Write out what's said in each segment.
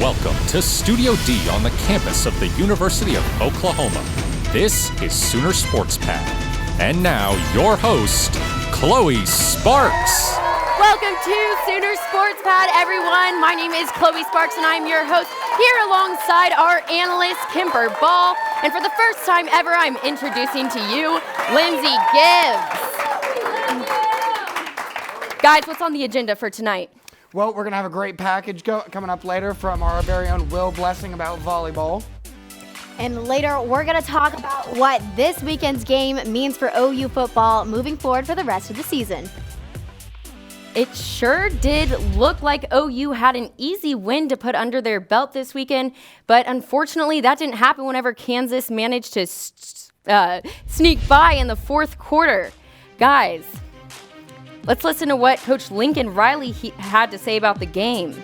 Welcome to Studio D on the campus of the University of Oklahoma. This is Sooner Sports Pad. And now, your host, Chloe Sparks. Welcome to Sooner Sports Pad, everyone. My name is Chloe Sparks, and I'm your host here alongside our analyst, Kimber Ball. And for the first time ever, I'm introducing to you, Lindsay Gibbs. Guys, what's on the agenda for tonight? Well, we're going to have a great package coming up later from our very own Will Blessing about volleyball. And later, we're going to talk about what this weekend's game means for OU football moving forward for the rest of the season. It sure did look like OU had an easy win to put under their belt this weekend, but unfortunately that didn't happen whenever Kansas managed to sneak by in the fourth quarter. Guys, let's listen to what Coach Lincoln Riley had to say about the game.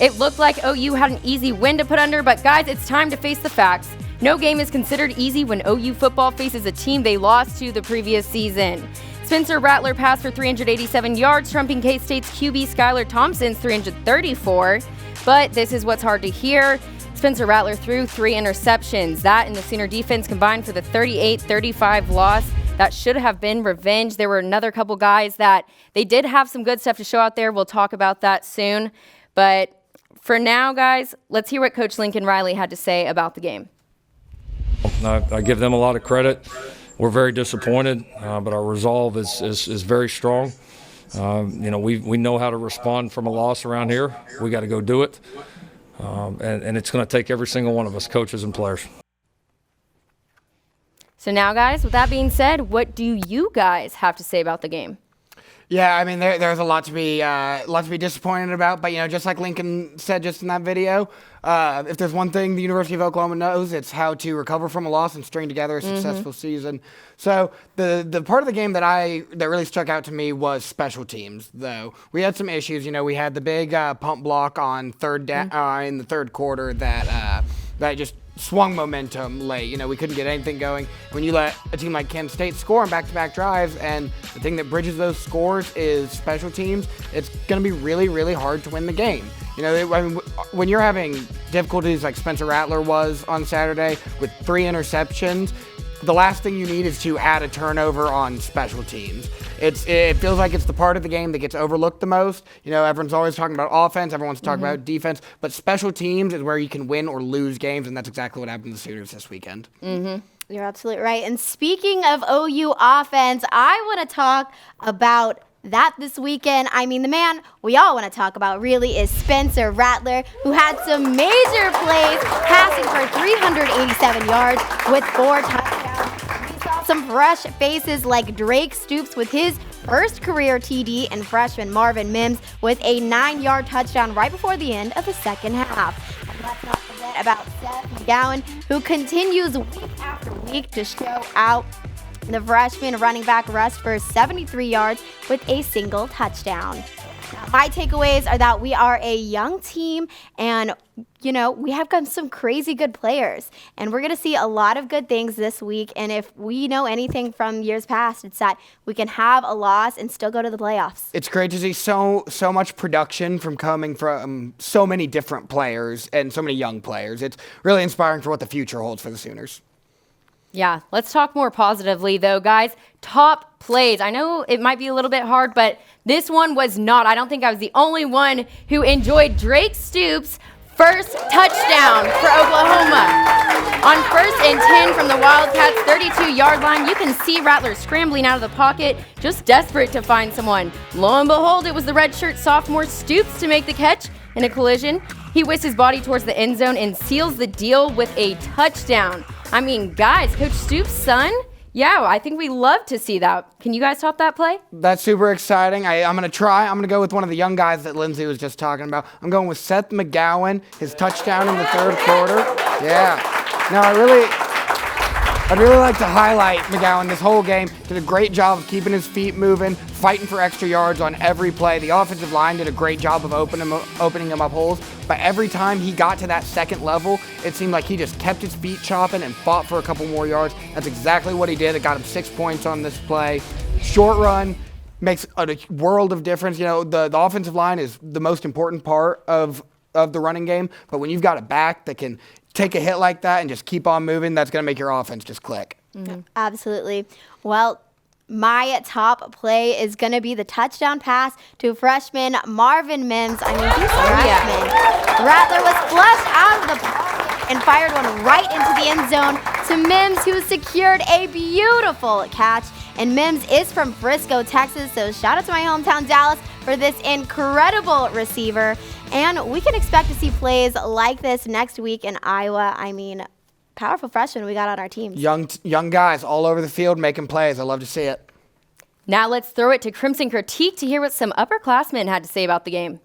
It looked like OU had an easy win to put under, but guys, it's time to face the facts. No game is considered easy when OU football faces a team they lost to the previous season. Spencer Rattler passed for 387 yards, trumping K-State's QB Skylar Thompson's 334. But this is what's hard to hear. Spencer Rattler threw 3 interceptions. That and the Sooner defense combined for the 38-35 loss. That should have been revenge. There were another couple guys that they did have some good stuff to show out there. We'll talk about that soon. But for now, guys, let's hear what Coach Lincoln Riley had to say about the game. I give them a lot of credit. We're very disappointed, but our resolve is very strong. We know how to respond from a loss around here. We got to go do it, and it's going to take every single one of us, coaches and players. So now, guys, with that being said, what do you guys have to say about the game? Yeah, I mean, there's a lot to be disappointed about, but just like Lincoln said just in that video, if there's one thing the University of Oklahoma knows, it's how to recover from a loss and string together a successful season. So the part of the game that really stuck out to me was special teams. Though we had some issues, we had the big pump block on in the third quarter that just swung momentum late. We couldn't get anything going. When you let a team like Kansas State score on back-to-back drives, and the thing that bridges those scores is special teams, it's going to be really, really hard to win the game. When you're having difficulties like Spencer Rattler was on Saturday with 3 interceptions, the last thing you need is to add a turnover on special teams. It feels like it's the part of the game that gets overlooked the most. Everyone's always talking about offense, everyone's talking about defense, but special teams is where you can win or lose games, and that's exactly what happened to the Sooners this weekend. You're absolutely right. And speaking of OU offense, I want to talk about that this weekend. I mean, the man we all want to talk about really is Spencer Rattler, who had some major plays, passing for 387 yards with 4 touchdowns. We saw some fresh faces like Drake Stoops with his first career TD and freshman Marvin Mims with a 9-yard touchdown right before the end of the second half. And let's not forget about Seth McGowan, who continues week after week to show out. The freshman running back rushed for 73 yards with a single touchdown. My takeaways are that we are a young team, and we have got some crazy good players, and we're going to see a lot of good things this week. And if we know anything from years past, it's that we can have a loss and still go to the playoffs. It's great to see so much production coming from so many different players and so many young players. It's really inspiring for what the future holds for the Sooners. Yeah, let's talk more positively, though, guys. Top plays. I know it might be a little bit hard, but this one was not. I don't think I was the only one who enjoyed Drake Stoops' first touchdown for Oklahoma. On 1st and 10 from the Wildcats' 32-yard line, you can see Rattler scrambling out of the pocket, just desperate to find someone. Lo and behold, it was the redshirt sophomore Stoops to make the catch in a collision. He whisks his body towards the end zone and seals the deal with a touchdown. I mean, guys, Coach Stoops' son? Yeah, I think we love to see that. Can you guys top that play? That's super exciting. I'm going to try. I'm going to go with one of the young guys that Lindsay was just talking about. I'm going with Seth McGowan, his touchdown in the third quarter. Yeah. No, I'd really like to highlight McGowan this whole game. Did a great job of keeping his feet moving, fighting for extra yards on every play. The offensive line did a great job of opening him up holes. But every time he got to that second level, it seemed like he just kept his feet chopping and fought for a couple more yards. That's exactly what he did. It got him 6 points on this play. Short run, makes a world of difference. You know, the offensive line is the most important part of the running game, but when you've got a back that can take a hit like that and just keep on moving, that's going to make your offense just click. Mm-hmm. Absolutely. Well, my top play is going to be the touchdown pass to freshman Marvin Mims. I mean, he's a freshman. Rattler was flushed out of the pocket and fired one right into the end zone to Mims, who secured a beautiful catch. And Mims is from Frisco, Texas, so shout out to my hometown, Dallas, for this incredible receiver. And we can expect to see plays like this next week in Iowa. I mean, powerful freshmen we got on our teams. Young guys all over the field making plays. I love to see it. Now let's throw it to Crimson Critique to hear what some upperclassmen had to say about the game.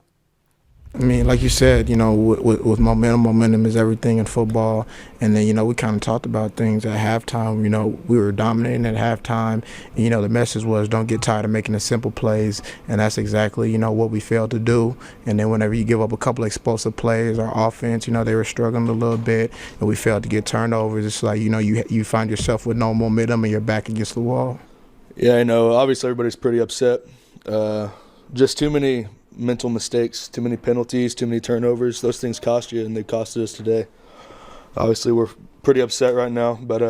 I mean, like you said, you know, with momentum is everything in football. And then, you know, we kind of talked about things at halftime. You know, we were dominating at halftime. And, you know, the message was don't get tired of making the simple plays. And that's exactly, you know, what we failed to do. And then whenever you give up a couple of explosive plays, our offense, you know, they were struggling a little bit. And we failed to get turnovers. It's like, you know, you find yourself with no momentum and you're back against the wall. Yeah, I know. Obviously, everybody's pretty upset. Just too many mental mistakes, too many penalties, too many turnovers. Those things cost you, and they costed us today. Obviously, we're pretty upset right now, but,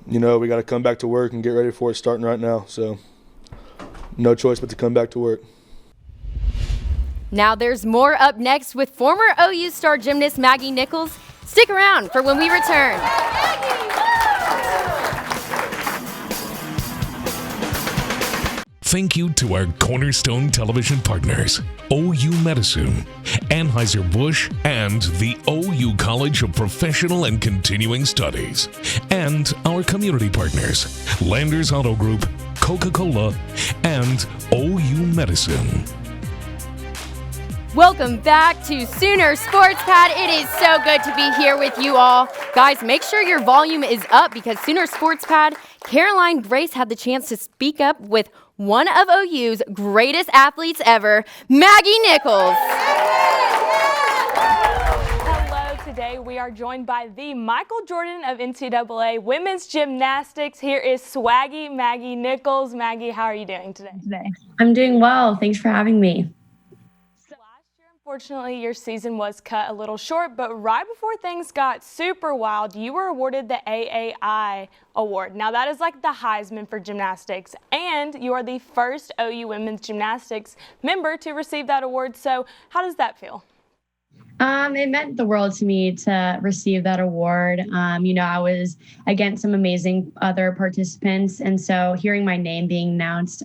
you know, we got to come back to work and get ready for it starting right now. So no choice but to come back to work. Now there's more up next with former OU star gymnast Maggie Nichols. Stick around for when we return. Thank you to our Cornerstone Television partners, OU Medicine, Anheuser-Busch, and the OU College of Professional and Continuing Studies, and our community partners, Landers Auto Group, Coca-Cola, and OU Medicine. Welcome back to Sooner Sports Pad. It is so good to be here with you all. Guys, make sure your volume is up because Sooner Sports Pad, Caroline Grace had the chance to speak up with one of OU's greatest athletes ever, Maggie Nichols. Hello, today we are joined by the Michael Jordan of NCAA women's gymnastics. Here is swaggy Maggie Nichols. Maggie, how are you doing today? I'm doing well. Thanks for having me. Unfortunately, your season was cut a little short, but right before things got super wild, you were awarded the AAI award. Now, that is like the Heisman for gymnastics, and you are the first OU women's gymnastics member to receive that award. So how does that feel? It meant the world to me to receive that award. You know, I was against some amazing other participants, and so hearing my name being announced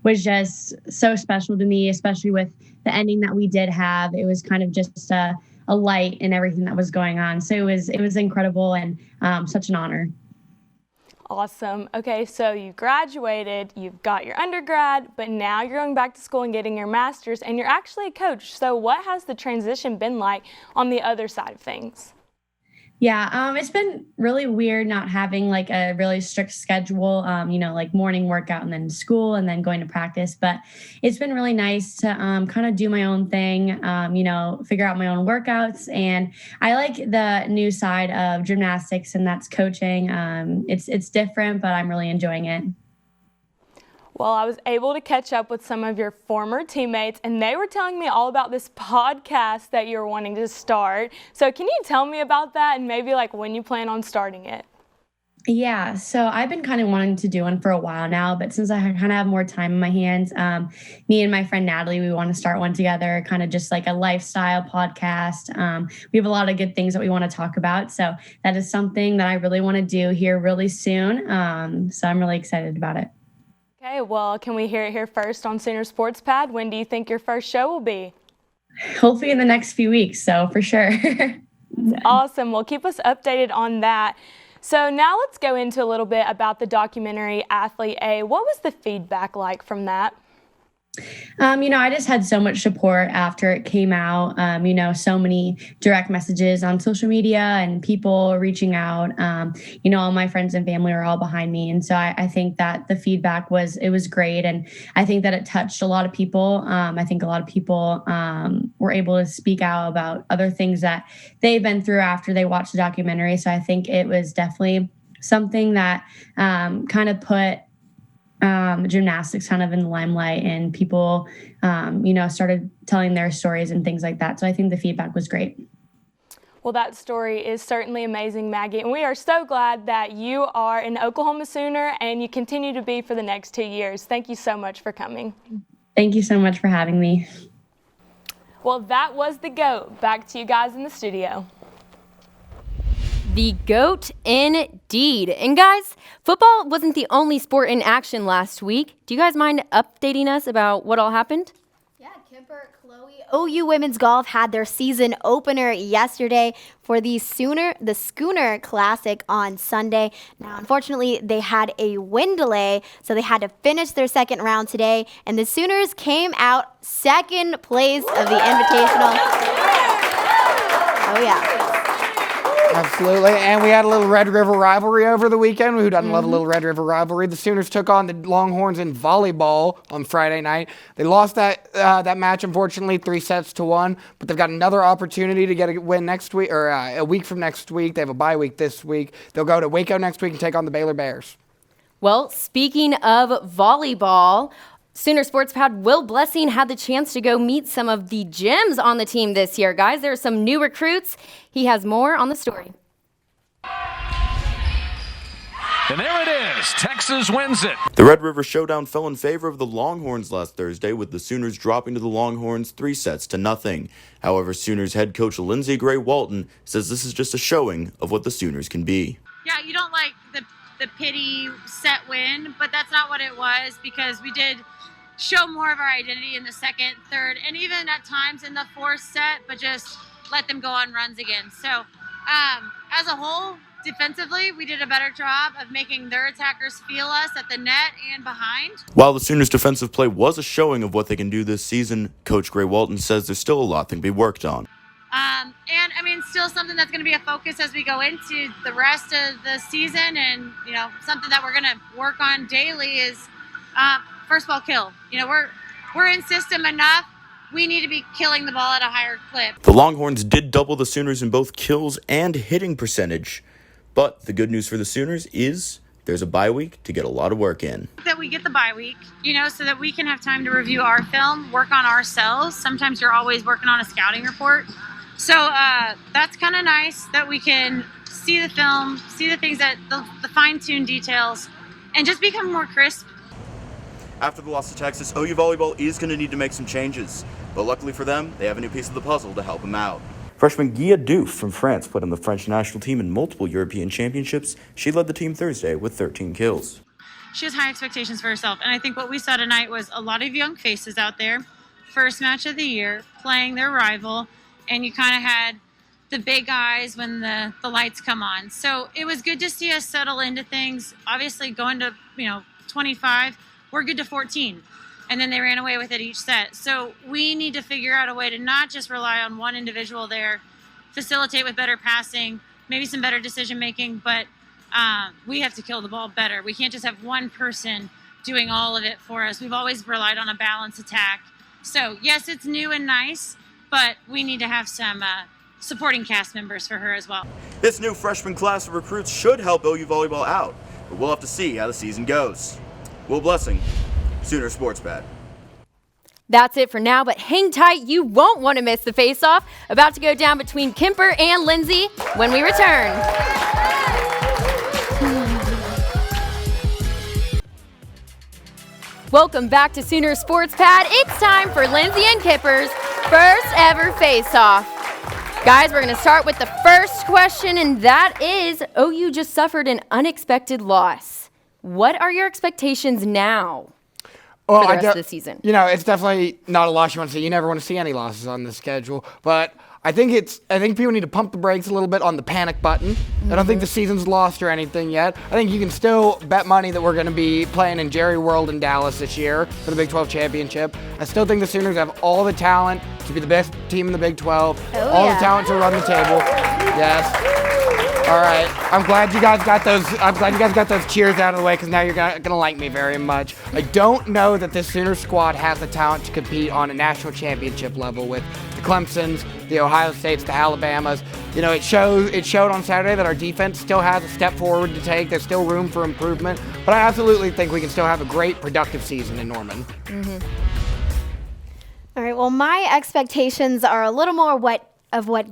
was just so special to me, especially with the ending that we did have. It was kind of just a light in everything that was going on. So it was incredible and such an honor. Awesome. Okay, so you graduated, you've got your undergrad, but now you're going back to school and getting your master's, and you're actually a coach. So what has the transition been like on the other side of things? Yeah, it's been really weird not having like a really strict schedule, you know, like morning workout and then school and then going to practice. But it's been really nice to kind of do my own thing, you know, figure out my own workouts. And I like the new side of gymnastics, and that's coaching. It's different, but I'm really enjoying it. Well, I was able to catch up with some of your former teammates, and they were telling me all about this podcast that you're wanting to start. So can you tell me about that and maybe like when you plan on starting it? Yeah, so I've been kind of wanting to do one for a while now, but since I kind of have more time in my hands, me and my friend Natalie, we want to start one together, kind of just like a lifestyle podcast. We have a lot of good things that we want to talk about. So that is something that I really want to do here really soon. So I'm really excited about it. Okay, well, can we hear it here first on Sooner Sports Pad? When do you think your first show will be? Hopefully in the next few weeks, so for sure. Awesome. Well, keep us updated on that. So now let's go into a little bit about the documentary Athlete A. What was the feedback like from that? You know, I just had so much support after it came out, you know, so many direct messages on social media and people reaching out. You know, all my friends and family are all behind me. And so I think that the feedback was great. And I think that it touched a lot of people. I think a lot of people were able to speak out about other things that they've been through after they watched the documentary. So I think it was definitely something that kind of put gymnastics kind of in the limelight, and people, started telling their stories and things like that. So I think the feedback was great. Well, that story is certainly amazing, Maggie, and we are so glad that you are an Oklahoma Sooner and you continue to be for the next 2 years. Thank you so much for coming. Thank you so much for having me. Well, that was the GOAT. Back to you guys in the studio. The GOAT indeed. And guys, football wasn't the only sport in action last week. Do you guys mind updating us about what all happened? Yeah, Kemper, Chloe. OU Women's Golf had their season opener yesterday for the Schooner Classic on Sunday. Now, unfortunately, they had a wind delay, so they had to finish their second round today, and the Sooners came out second place of the Invitational. Oh, yeah. Absolutely, and we had a little Red River rivalry over the weekend. Who doesn't love a little Red River rivalry? The Sooners took on the Longhorns in volleyball on Friday night. They lost that match, unfortunately, 3-1, but they've got another opportunity to get a win next week, or a week from next week. They have a bye week this week. They'll go to Waco next week and take on the Baylor Bears. Well, speaking of volleyball, Sooner Sports Pad Will Blessing had the chance to go meet some of the gems on the team this year. Guys, there are some new recruits. He has more on the story. And there it is. Texas wins it. The Red River Showdown fell in favor of the Longhorns last Thursday, with the Sooners dropping to the Longhorns 3-0. However, Sooners head coach Lindsey Gray Walton says this is just a showing of what the Sooners can be. Yeah, you don't like the pity set win, but that's not what it was, because we did show more of our identity in the second, third, and even at times in the fourth set, but just let them go on runs again. So as a whole, defensively, we did a better job of making their attackers feel us at the net and behind. While the Sooners' defensive play was a showing of what they can do this season, Coach Gray Walton says there's still a lot that can be worked on. And I mean, still something that's going to be a focus as we go into the rest of the season, and something that we're going to work on daily is first ball kill. We're in system enough. We need to be killing the ball at a higher clip. The Longhorns did double the Sooners in both kills and hitting percentage, but the good news for the Sooners is there's a bye week to get a lot of work in. That we get the bye week, so that we can have time to review our film, work on ourselves. Sometimes you're always working on a scouting report. So that's kind of nice that we can see the film, see the things that the fine-tuned details, and just become more crisp. After the loss to Texas, OU volleyball is going to need to make some changes, but luckily for them, they have a new piece of the puzzle to help them out. Freshman Guia Diouf from France put on the French national team in multiple European championships. She led the team Thursday with 13 kills. She has high expectations for herself, and I think what we saw tonight was a lot of young faces out there. First match of the year, playing their rival, and you kind of had the big eyes when the lights come on. So it was good to see us settle into things. Obviously, going to 25, we're good to 14. And then they ran away with it each set. So we need to figure out a way to not just rely on one individual there, facilitate with better passing, maybe some better decision making, but we have to kill the ball better. We can't just have one person doing all of it for us. We've always relied on a balanced attack. So yes, it's new and nice, but we need to have some supporting cast members for her as well. This new freshman class of recruits should help OU volleyball out, but we'll have to see how the season goes. Will Blessing, Sooner Sports Pad. That's it for now, but hang tight. You won't want to miss the face-off about to go down between Kemper and Lindsay when we return. Welcome back to Sooner Sports Pad. It's time for Lindsay and Kipper's first ever face-off. Guys, we're going to start with the first question, and that is, OU just suffered an unexpected loss. What are your expectations now for the rest of the season? It's definitely not a loss you want to see. You never want to see any losses on the schedule, but I think people need to pump the brakes a little bit on the panic button. I don't think the season's lost or anything yet. I think you can still bet money that we're going to be playing in Jerry World in Dallas this year for the Big 12 championship. I still think the Sooners have all the talent to be the best team in the Big 12, the talent to run the table. Yes. All right, I'm glad you guys got those cheers out of the way, because now you're gonna like me very much. I don't know that this Sooner squad has the talent to compete on a national championship level with the Clemsons, the Ohio States, the Alabamas. You know, it showed on Saturday that our defense still has a step forward to take. There's still room for improvement, but I absolutely think we can still have a great, productive season in Norman. Mm-hmm. All right, well, my expectations are a little more what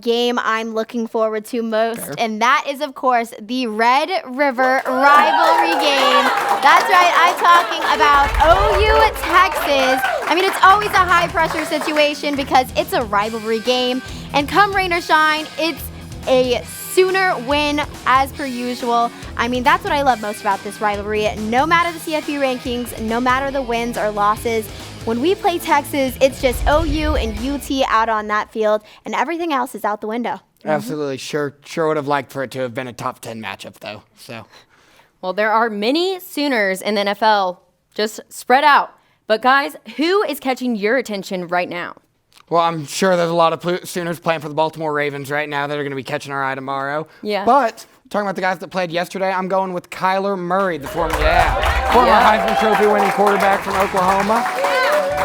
game I'm looking forward to most, and that is, of course, the Red River rivalry game. That's right, I'm talking about OU at Texas. I mean, it's always a high-pressure situation because it's a rivalry game, and come rain or shine, it's a Sooner win as per usual. I mean, that's what I love most about this rivalry. No matter the CFP rankings, no matter the wins or losses, when we play Texas, it's just OU and UT out on that field, and everything else is out the window. Absolutely. Sure would have liked for it to have been a top 10 matchup, though. So, well, there are many Sooners in the NFL just spread out. But, guys, who is catching your attention right now? Well, I'm sure there's a lot of Sooners playing for the Baltimore Ravens right now that are going to be catching our eye tomorrow. Yeah. But talking about the guys that played yesterday, I'm going with Kyler Murray, the former Heisman Trophy winning quarterback from Oklahoma.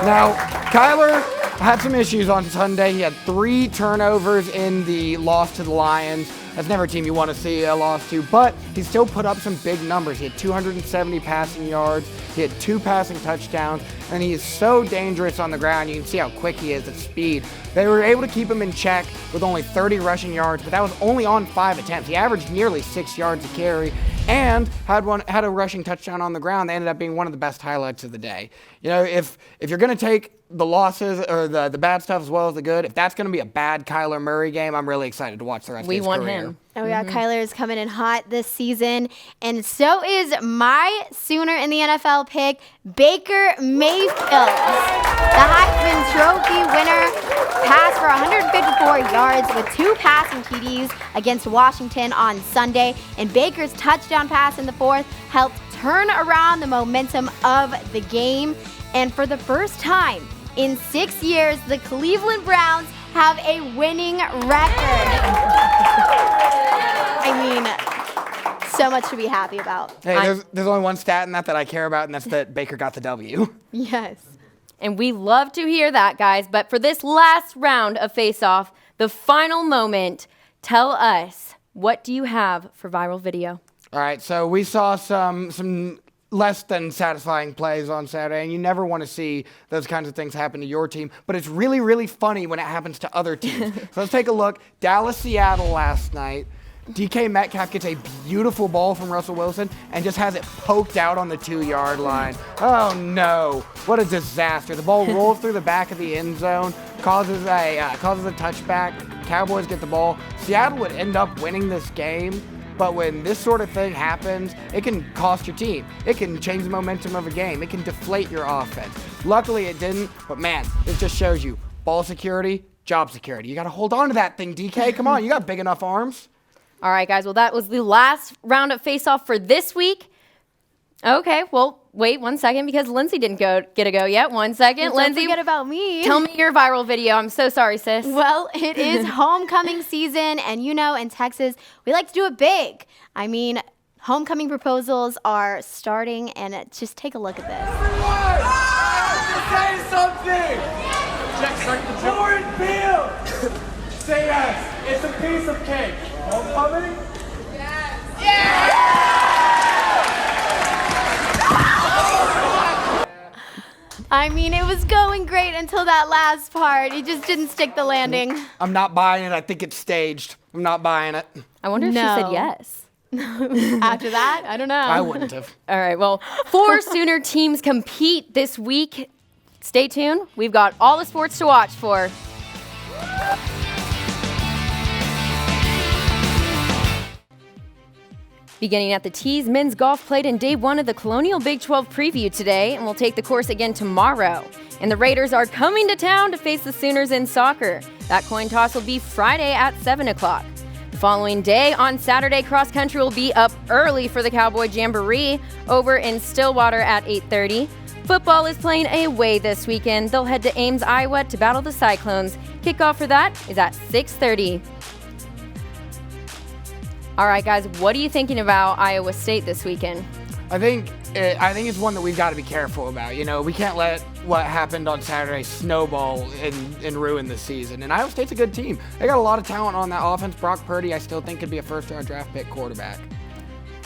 Now, Kyler had some issues on Sunday. He had 3 turnovers in the loss to the Lions. That's never a team you want to see a loss to, but he still put up some big numbers. He had 270 passing yards. He had 2 passing touchdowns, and he is so dangerous on the ground. You can see how quick he is at speed. They were able to keep him in check with only 30 rushing yards, but that was only on 5 attempts. He averaged nearly 6 yards a carry and had a rushing touchdown on the ground. They ended up being one of the best highlights of the day. You know, if you're going to take the losses or the bad stuff as well as the good, if that's going to be a bad Kyler Murray game, I'm really excited to watch the rest of his career. We want him. Oh, yeah, Kyler is coming in hot this season, and so is my Sooner in the NFL pick, Baker Mayfield. The Heisman Trophy winner passed for 154 yards with 2 passing TDs against Washington on Sunday, and Baker's touchdown pass in the 4th helped turn around the momentum of the game. And for the first time in 6 years, the Cleveland Browns have a winning record. I mean, so much to be happy about. Hey, there's only one stat in that I care about, and that's that Baker got the W. Yes. And we love to hear that, guys. But for this last round of Face-Off, the final moment, tell us, what do you have for viral video? All right, so we saw some less than satisfying plays on Saturday, and you never want to see those kinds of things happen to your team, but it's really, really funny when it happens to other teams. So let's take a look. Dallas-Seattle last night. DK Metcalf gets a beautiful ball from Russell Wilson and just has it poked out on the 2-yard line. Oh no, what a disaster. The ball rolls through the back of the end zone, causes a touchback. Cowboys get the ball. Seattle would end up winning this game. But when this sort of thing happens, it can cost your team. It can change the momentum of a game. It can deflate your offense. Luckily, it didn't. But man, this just shows you ball security, job security. You got to hold on to that thing, DK. Come on, you got big enough arms. All right, guys. Well, that was the last round of Face-Off for this week. Okay, well, wait 1 second because Lindsay didn't get a go yet. 1 second. Lindsay, forget about me. Tell me your viral video. I'm so sorry, sis. Well, it is homecoming season, and you know, in Texas, we like to do it big. I mean, homecoming proposals are starting, and just take a look at this. Say something! Jordan Field! Say yes. It's a piece of cake. Homecoming? Yes. Yeah! I mean, it was going great until that last part. It just didn't stick the landing. I'm not buying it. I think it's staged. I'm not buying it. I wonder if she said yes. After that, I don't know. I wouldn't have. All right, well, 4 Sooner teams compete this week. Stay tuned. We've got all the sports to watch for. Beginning at the Tees, men's golf played in day 1 of the Colonial Big 12 preview today and will take the course again tomorrow. And the Raiders are coming to town to face the Sooners in soccer. That coin toss will be Friday at 7 o'clock. The following day, on Saturday, cross country will be up early for the Cowboy Jamboree over in Stillwater at 8:30. Football is playing away this weekend. They'll head to Ames, Iowa to battle the Cyclones. Kickoff for that is at 6:30. All right, guys, what are you thinking about Iowa State this weekend? I think it's one that we've got to be careful about. You know, we can't let what happened on Saturday snowball and ruin the season. And Iowa State's a good team. They got a lot of talent on that offense. Brock Purdy, I still think, could be a first-round draft pick quarterback.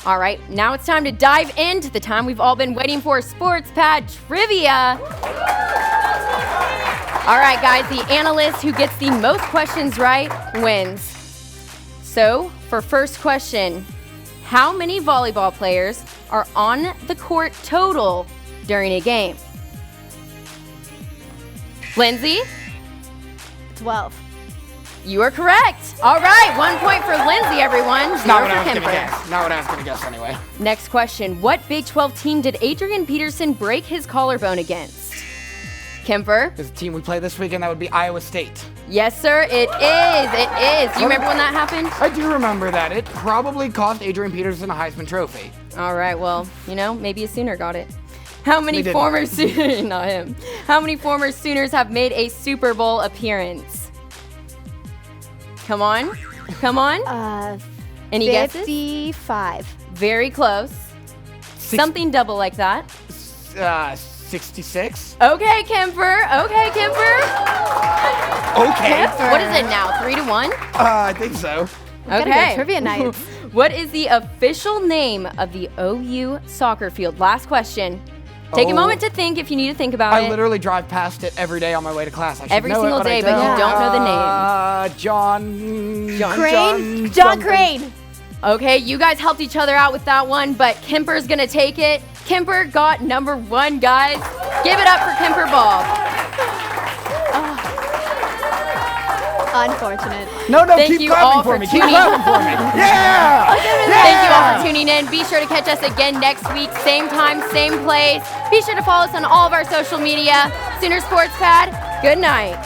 All right, now it's time to dive into the time we've all been waiting for, Sports Pad Trivia. All right, guys, the analyst who gets the most questions right wins. So, for first question, how many volleyball players are on the court total during a game? Lindsay? 12. You are correct. All right, 1 point for Lindsay, everyone. Not Zero what I for was going to Kemper. guess. Not what I was going to guess anyway. Next question. What Big 12 team did Adrian Peterson break his collarbone against? Kemper? There's a team we play this weekend, that would be Iowa State. Yes, sir, it is. It is. Do you remember when that happened? I do remember that. It probably cost Adrian Peterson a Heisman Trophy. All right, well, maybe a Sooner got it. How many They former Sooners, not him. How many former Sooners have made a Super Bowl appearance? Come on. Any guesses? 55. Very close. Something double like that. 66? Okay, Kemper. Okay. Kemper. What is it now? 3-1? I think so. Gotta Okay. go trivia night. What is the official name of the OU soccer field? Last question. Take a moment to think if you need to think about it. I literally drive past it every day on my way to class. I should Every know single it, day, I but you don't know the name. John Crane. Okay, you guys helped each other out with that one, but Kemper's gonna take it. Kemper got number 1, guys. Give it up for Kemper Ball. Unfortunate. No, Thank keep you clapping all for for me. tuning Keep clapping for me. Yeah! Thank you all for tuning in. Be sure to catch us again next week, same time, same place. Be sure to follow us on all of our social media. Sooner Sports Pad, good night.